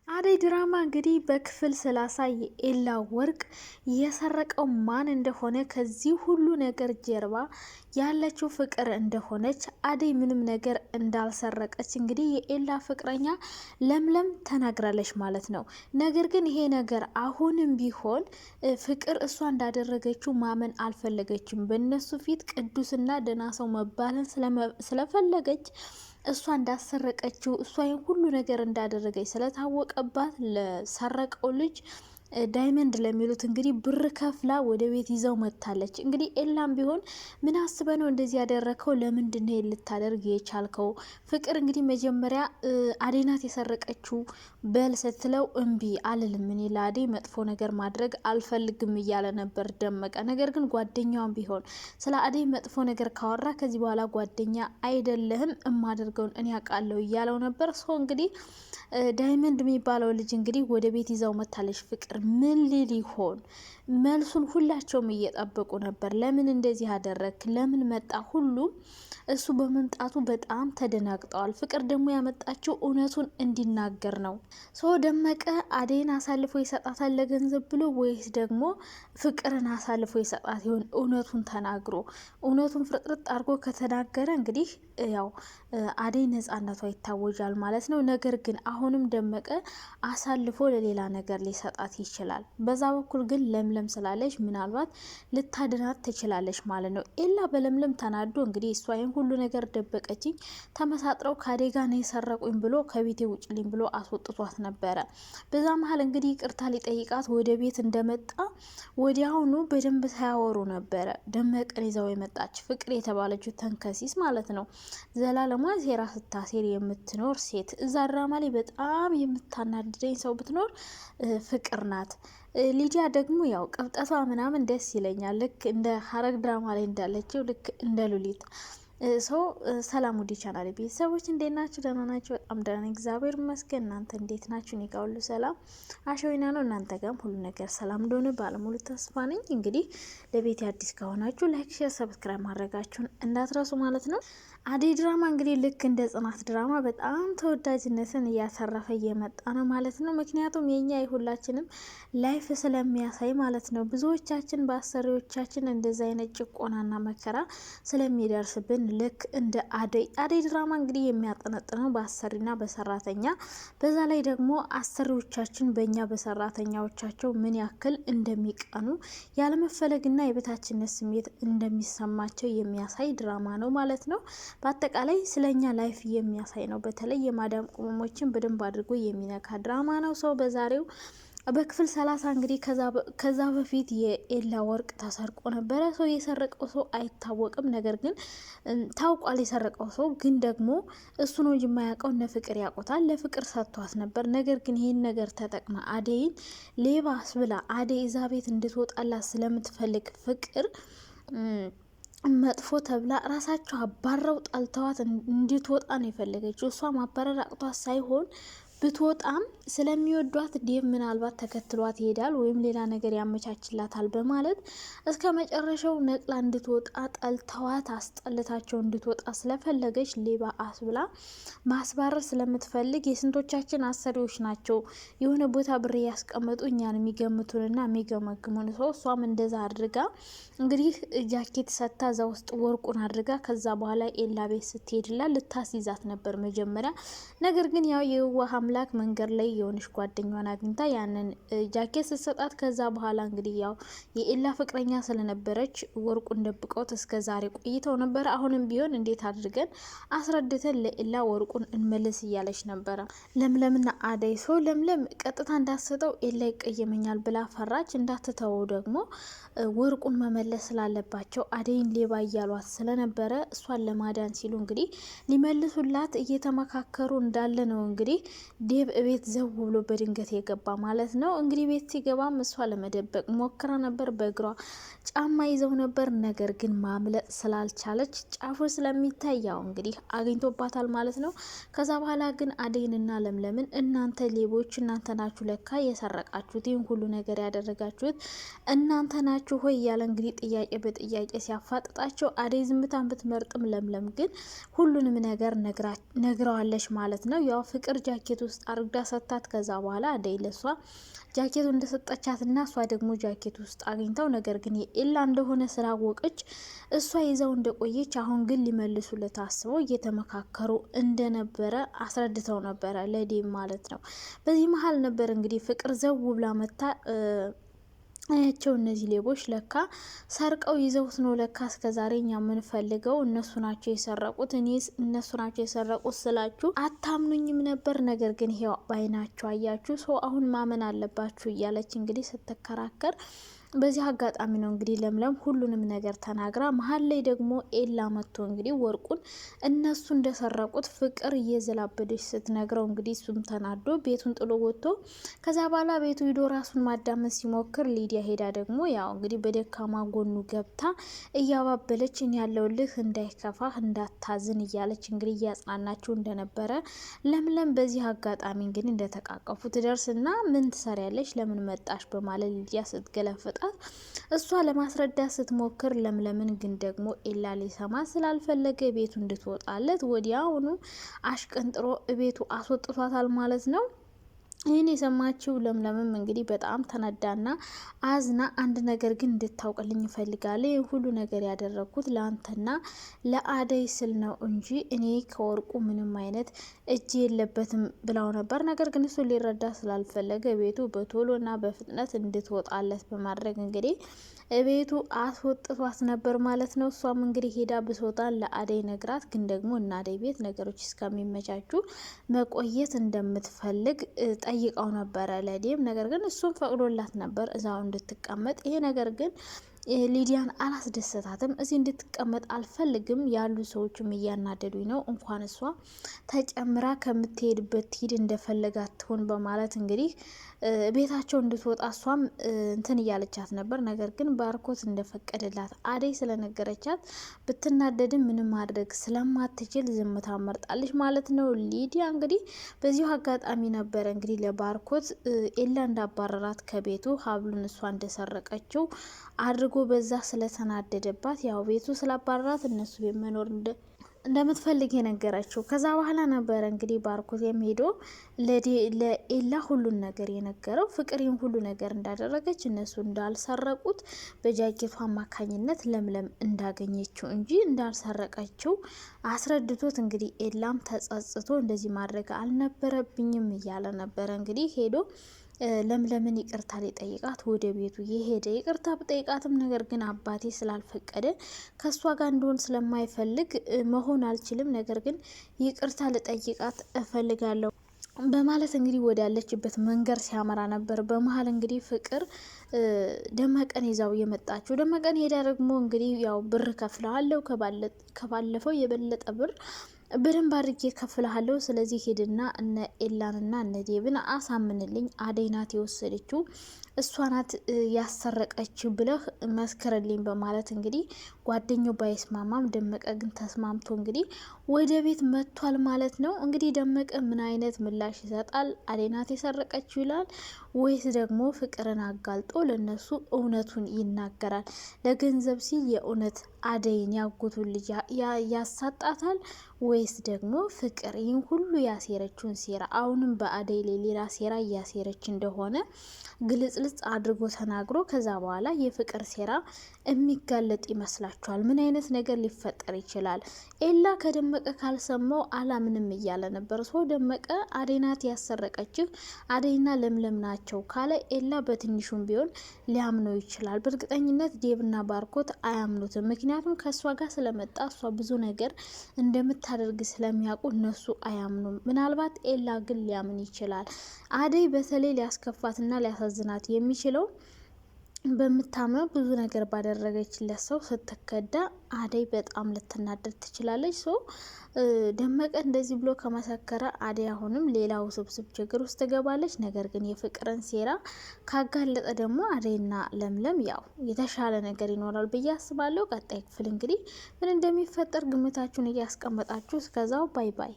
አደይ ድራማ እንግዲህ በክፍል 30 የኤላ ወርቅ የሰረቀው ማን እንደሆነ ከዚህ ሁሉ ነገር ጀርባ ያለችው ፍቅር እንደሆነች አደይ ምንም ነገር እንዳልሰረቀች እንግዲህ የኤላ ፍቅረኛ ለምለም ተናግራለች ማለት ነው። ነገር ግን ይሄ ነገር አሁንም ቢሆን ፍቅር እሷ እንዳደረገችው ማመን አልፈለገችም። በእነሱ ፊት ቅዱስና ደህና ሰው መባልን ስለፈለገች እሷ እንዳሰረቀችው እሷ ሁሉ ነገር እንዳደረገች ስለታወቀባት ለሰረቀው ልጅ ዳይመንድ ለሚሉት እንግዲህ ብር ከፍላ ወደ ቤት ይዘው መጥታለች። እንግዲህ ኤላም ቢሆን ምን አስበ ነው እንደዚህ ያደረከው? ለምንድን ነው ልታደርግ የቻልከው? ፍቅር እንግዲህ መጀመሪያ አደይ ናት የሰረቀችው በል ስትለው እምቢ አልልም፣ እኔ ለአደይ መጥፎ ነገር ማድረግ አልፈልግም እያለ ነበር ደመቀ። ነገር ግን ጓደኛዋን ቢሆን ስለ አደይ መጥፎ ነገር ካወራ ከዚህ በኋላ ጓደኛ አይደለህም፣ እማደርገውን እኔ አውቃለሁ እያለው ነበር። ሰው እንግዲህ ዳይመንድ የሚባለው ልጅ እንግዲህ ወደ ቤት ይዘው መታለች ፍቅር ምን ሊል ይሆን? መልሱን ሁላቸውም እየጠበቁ ነበር። ለምን እንደዚህ አደረክ? ለምን መጣ? ሁሉም እሱ በመምጣቱ በጣም ተደናግጠዋል። ፍቅር ደግሞ ያመጣችው እውነቱን እንዲናገር ነው። ሰው ደመቀ አደይን አሳልፎ ይሰጣታል ለገንዘብ ብሎ ወይስ ደግሞ ፍቅርን አሳልፎ ይሰጣት ይሆን? እውነቱን ተናግሮ እውነቱን ፍርጥርጥ አድርጎ ከተናገረ እንግዲህ ያው አደይ ነጻነቷ ይታወጃል ማለት ነው። ነገር ግን አሁንም ደመቀ አሳልፎ ለሌላ ነገር ሊሰጣት ይችላል። በዛ በኩል ግን ለምለም ስላለች ምናልባት ልታድናት ትችላለች ማለት ነው። ኤላ በለምለም ተናዶ እንግዲህ እሷ ሁሉ ነገር ደበቀችኝ፣ ተመሳጥረው ከአደጋ ነው የሰረቁኝ ብሎ ከቤቴ ውጭልኝ ብሎ አስወጥቷት ነበረ። በዛ መሀል እንግዲህ ይቅርታ ሊጠይቃት ወደ ቤት እንደመጣ ወዲያውኑ በደንብ ሳያወሩ ነበረ ደመቀን ይዛው የመጣች ፍቅር የተባለችው ተንከሲስ ማለት ነው። ዘላለሟ ሴራ ስታሴር የምትኖር ሴት። እዛ ድራማ ላይ በጣም የምታናድደኝ ሰው ብትኖር ፍቅር ናት። ሊዲያ ደግሞ ያው ቅብጠቷ ምናምን ደስ ይለኛል። ልክ እንደ ሀረግ ድራማ ላይ እንዳለችው ልክ እንደ ሉሊት ሰው። ሰላም ውዲ ቻናል ቤተሰቦች እንዴት ናችሁ? ደህና ናችሁ? በጣም ደህና እግዚአብሔር ይመስገን። እናንተ እንዴት ናችሁ? እኔ ጋር ሁሉ ሰላም አሸዊና ነው። እናንተ ጋርም ሁሉ ነገር ሰላም እንደሆነ ባለሙሉ ተስፋ ነኝ። እንግዲህ ለቤት አዲስ ከሆናችሁ ላይክ፣ ሼር፣ ሰብስክራይብ ማድረጋችሁን እንዳትረሱ ማለት ነው። አደይ ድራማ እንግዲህ ልክ እንደ ጽናት ድራማ በጣም ተወዳጅነትን እያተረፈ እየመጣ ነው ማለት ነው። ምክንያቱም የኛ የሁላችንም ላይፍ ስለሚያሳይ ማለት ነው። ብዙዎቻችን በአሰሪዎቻችን እንደዚ አይነት ጭቆናና መከራ ስለሚደርስብን ልክ እንደ አደይ ድራማ እንግዲህ የሚያጠነጥነው በአሰሪና በሰራተኛ፣ በዛ ላይ ደግሞ አሰሪዎቻችን በእኛ በሰራተኛዎቻቸው ምን ያክል እንደሚቀኑ ያለመፈለግና የበታችነት ስሜት እንደሚሰማቸው የሚያሳይ ድራማ ነው ማለት ነው። በአጠቃላይ ስለኛ ላይፍ የሚያሳይ ነው። በተለይ የማዳም ቅመሞችን በደንብ አድርጎ የሚነካ ድራማ ነው። ሰው በዛሬው በክፍል 30 እንግዲህ ከዛ በፊት የኤላ ወርቅ ተሰርቆ ነበረ። ሰው የሰረቀው ሰው አይታወቅም። ነገር ግን ታውቋል የሰረቀው ሰው ግን ደግሞ እሱ ነው እንጂ የማያውቀው እነ ፍቅር ያውቁታል። ለፍቅር ሰጥቷት ነበር። ነገር ግን ይህን ነገር ተጠቅማ አደይን ሌባ አስብላ አደይ እዛ ቤት እንድትወጣላት ስለምትፈልግ ፍቅር መጥፎ ተብላ ራሳቸው አባረው ጣልተዋት እንድትወጣ ነው የፈለገችው። እሷ ማባረር አቅቷት ሳይሆን ብትወጣም ስለሚወዷት ዴቭ ምናልባት ተከትሏት ይሄዳል ወይም ሌላ ነገር ያመቻችላታል በማለት እስከ መጨረሻው ነቅላ እንድትወጣ ጠልተዋት አስጠልታቸው እንድትወጣ ስለፈለገች ሌባ አስብላ ማስባረር ስለምትፈልግ የስንቶቻችን አሰሪዎች ናቸው የሆነ ቦታ ብር ያስቀመጡ እኛን የሚገምቱንና የሚገመግሙን ሰው። እሷም እንደዛ አድርጋ እንግዲህ ጃኬት ሰታ እዛ ውስጥ ወርቁን አድርጋ ከዛ በኋላ ኤላ ቤት ስትሄድላ ልታስይዛት ነበር መጀመሪያ። ነገር ግን ያው የዋህ አምላክ መንገድ ላይ የሆነች ጓደኛዋን አግኝታ ያንን ጃኬት ስትሰጣት ከዛ በኋላ እንግዲህ ያው የኤላ ፍቅረኛ ስለነበረች ወርቁን ደብቀውት እስከ ዛሬ ቆይተው ነበር። አሁንም ቢሆን እንዴት አድርገን አስረድተን ለኤላ ወርቁን እንመልስ እያለች ነበረ ለምለምና አደይ። ሰው ለምለም ቀጥታ እንዳትሰጠው ኤላ ይቀየመኛል ብላ ፈራች። እንዳትተወው ደግሞ ወርቁን መመለስ ስላለባቸው አደይን ሌባ እያሏት ስለነበረ እሷን ለማዳን ሲሉ እንግዲህ ሊመልሱላት እየተመካከሩ እንዳለ ነው እንግዲህ ዴቭ ቤት ዘው ብሎ በድንገት የገባ ማለት ነው። እንግዲህ ቤት ሲገባም እሷ ለመደበቅ ሞክራ ነበር። በእግሯ ጫማ ይዘው ነበር። ነገር ግን ማምለጥ ስላልቻለች ጫፉ ስለሚታይ ያው እንግዲህ አግኝቶባታል ማለት ነው። ከዛ በኋላ ግን አደይንና ለምለምን እናንተ ሌቦች፣ እናንተ ናችሁ ለካ የሰረቃችሁት፣ ይህን ሁሉ ነገር ያደረጋችሁት እናንተ ናችሁ ሆይ እያለ እንግዲህ ጥያቄ በጥያቄ ሲያፋጥጣቸው አደይ ዝምታን ብትመርጥም ለምለም ግን ሁሉንም ነገር ነግረዋለች ማለት ነው። ያው ፍቅር ጃኬት ውስጥ አርግዳ ሰታት። ከዛ በኋላ አደይ ለሷ ጃኬቱ እንደሰጠቻት እና እሷ ደግሞ ጃኬት ውስጥ አግኝተው ነገር ግን የኤላ እንደሆነ ስላወቀች እሷ ይዘው እንደቆየች አሁን ግን ሊመልሱለት አስበው እየተመካከሩ እንደነበረ አስረድተው ነበረ ለዴም ማለት ነው። በዚህ መሀል ነበር እንግዲህ ፍቅር ዘው ብላ መታ አያቸው እነዚህ ሌቦች ለካ ሰርቀው ይዘውት ነው። ለካ እስከዛሬ እኛ የምንፈልገው እነሱ ናቸው የሰረቁት፣ እኔ እነሱ ናቸው የሰረቁት ስላችሁ አታምኑኝም ነበር፣ ነገር ግን ይሄው ባይናችሁ አያችሁ፣ ሰው አሁን ማመን አለባችሁ እያለች እንግዲህ ስትከራከር በዚህ አጋጣሚ ነው እንግዲህ ለምለም ሁሉንም ነገር ተናግራ መሀል ላይ ደግሞ ኤላ መጥቶ እንግዲህ ወርቁን እነሱ እንደሰረቁት ፍቅር እየዘላበደች ስትነግረው እንግዲህ እሱም ተናዶ ቤቱን ጥሎ ወጥቶ ከዛ በኋላ ቤቱ ሂዶ ራሱን ማዳመጥ ሲሞክር ሊዲያ ሄዳ ደግሞ ያው እንግዲህ በደካማ ጎኑ ገብታ እያባበለች እኔ ያለውልህ እንዳይከፋህ እንዳታዝን እያለች እንግዲህ እያጽናናችው እንደነበረ ለምለም በዚህ አጋጣሚ እንግዲህ እንደተቃቀፉ ትደርስና ምን ትሰሪያለሽ ለምን መጣሽ በማለት ሊዲያ ስትገለፍጣ እሷ ለማስረዳት ስትሞክር ለምለምን ግን ደግሞ ኤላ ሊሰማ ስላልፈለገ ቤቱ እንድትወጣለት ወዲያውኑ አሽቀንጥሮ ቤቱ አስወጥቷታል ማለት ነው። ይህን የሰማችው ለምለምም እንግዲህ በጣም ተነዳና አዝና አንድ ነገር ግን እንድታውቅልኝ ይፈልጋል። ይህ ሁሉ ነገር ያደረግኩት ለአንተና ለአደይ ስል ነው እንጂ እኔ ከወርቁ ምንም አይነት እጅ የለበትም ብላው ነበር። ነገር ግን እሱ ሊረዳ ስላልፈለገ ቤቱ በቶሎና በፍጥነት እንድትወጣለት በማድረግ እንግዲህ ቤቱ አስወጥቷት ነበር ማለት ነው። እሷም እንግዲህ ሄዳ ብሶታን ለአደይ ነግራት፣ ግን ደግሞ እናደይ ቤት ነገሮች እስከሚመቻቹ መቆየት እንደምትፈልግ ጠይቀው ነበረ ለዴም። ነገር ግን እሱም ፈቅዶላት ነበር እዛው እንድትቀመጥ። ይሄ ነገር ግን ሊዲያን አላስደሰታትም። እዚህ እንድትቀመጥ አልፈልግም፣ ያሉ ሰዎችም እያናደዱኝ ነው፣ እንኳን እሷ ተጨምራ ከምትሄድበት ሂድ እንደፈለጋት ትሆን በማለት እንግዲህ ቤታቸው እንድትወጣ እሷም እንትን እያለቻት ነበር። ነገር ግን ባርኮት እንደፈቀደላት አደይ ስለነገረቻት ብትናደድም ምንም ማድረግ ስለማትችል ዝምታ መርጣለች ማለት ነው። ሊዲያ እንግዲህ በዚሁ አጋጣሚ ነበረ እንግዲህ ለባርኮት ኤላ እንዳባረራት ከቤቱ ሀብሉን እሷ እንደሰረቀችው አድርጎ በዛ ስለተናደደባት ያው ቤቱ ስላባረራት እነሱ ቤት መኖር እንደምትፈልግ የነገረችው። ከዛ በኋላ ነበረ እንግዲህ ባርኮት ሄዶ ለኤላ ሁሉን ነገር የነገረው። ፍቅሬን ሁሉ ነገር እንዳደረገች እነሱ እንዳልሰረቁት በጃኬቱ አማካኝነት ለምለም እንዳገኘችው እንጂ እንዳልሰረቀችው አስረድቶት እንግዲህ ኤላም ተጸጽቶ እንደዚህ ማድረግ አልነበረብኝም እያለ ነበረ እንግዲህ ሄዶ ለምለምን ይቅርታ ሊጠይቃት ወደ ቤቱ የሄደ። ይቅርታ ብጠይቃትም ነገር ግን አባቴ ስላልፈቀደ ከእሷ ጋር እንደሆን ስለማይፈልግ መሆን አልችልም፣ ነገር ግን ይቅርታ ልጠይቃት እፈልጋለሁ በማለት እንግዲህ ወደ ያለችበት መንገድ ሲያመራ ነበር። በመሀል እንግዲህ ፍቅር ደመቀን ይዛው የመጣችው። ደመቀን ሄዳ ደግሞ እንግዲህ ያው ብር ከፍለዋለሁ፣ ከባለፈው የበለጠ ብር በደንብ አድርጌ ከፍልሃለሁ። ስለዚህ ሄድና እነ ኤላንና እነ ዴብን አሳምንልኝ፣ አደይ ናት የወሰደችው፣ እሷ ናት ያሰረቀችው ብለህ መስክርልኝ በማለት እንግዲህ ጓደኛው ባይስማማም ደመቀ ግን ተስማምቶ እንግዲህ ወደ ቤት መጥቷል ማለት ነው። እንግዲህ ደመቀ ምን አይነት ምላሽ ይሰጣል? አደይ ናት የሰረቀችው ይላል ወይስ ደግሞ ፍቅርን አጋልጦ ለነሱ እውነቱን ይናገራል? ለገንዘብ ሲል የእውነት አደይን ያጎቱን ልጅ ያሳጣታል ወይስ ደግሞ ፍቅር ይህን ሁሉ ያሴረችውን ሴራ አሁንም በአደይ ላይ ሌላ ሴራ እያሴረች እንደሆነ ግልጽልጽ አድርጎ ተናግሮ ከዛ በኋላ የፍቅር ሴራ የሚጋለጥ ይመስላችኋል? ምን አይነት ነገር ሊፈጠር ይችላል? ኤላ ከደመቀ ካልሰማው አላምንም እያለ ነበር። ሰው ደመቀ አደይ ናት ያሰረቀችው፣ አደይና ለምለም ናቸው ካለ ኤላ በትንሹም ቢሆን ሊያምነው ይችላል። በእርግጠኝነት ዴብና ባርኮት አያምኑትም። ምክንያቱም ከእሷ ጋር ስለመጣ እሷ ብዙ ነገር እንደምታደርግ ስለሚያውቁ እነሱ አያምኑም። ምናልባት ኤላ ግን ሊያምን ይችላል። አደይ በተለይ ሊያስከፋትና ሊያሳዝናት የሚችለው በምታምነው ብዙ ነገር ባደረገችለት ሰው ስትከዳ አደይ በጣም ልትናደድ ትችላለች። ደመቀ እንደዚህ ብሎ ከመሰከረ አደይ አሁንም ሌላ ውስብስብ ችግር ውስጥ ትገባለች። ነገር ግን የፍቅርን ሴራ ካጋለጠ ደግሞ አደይና ለምለም ያው የተሻለ ነገር ይኖራል ብዬ አስባለሁ። ቀጣይ ክፍል እንግዲህ ምን እንደሚፈጠር ግምታችሁን እያስቀመጣችሁ እስከዛው ባይ ባይ።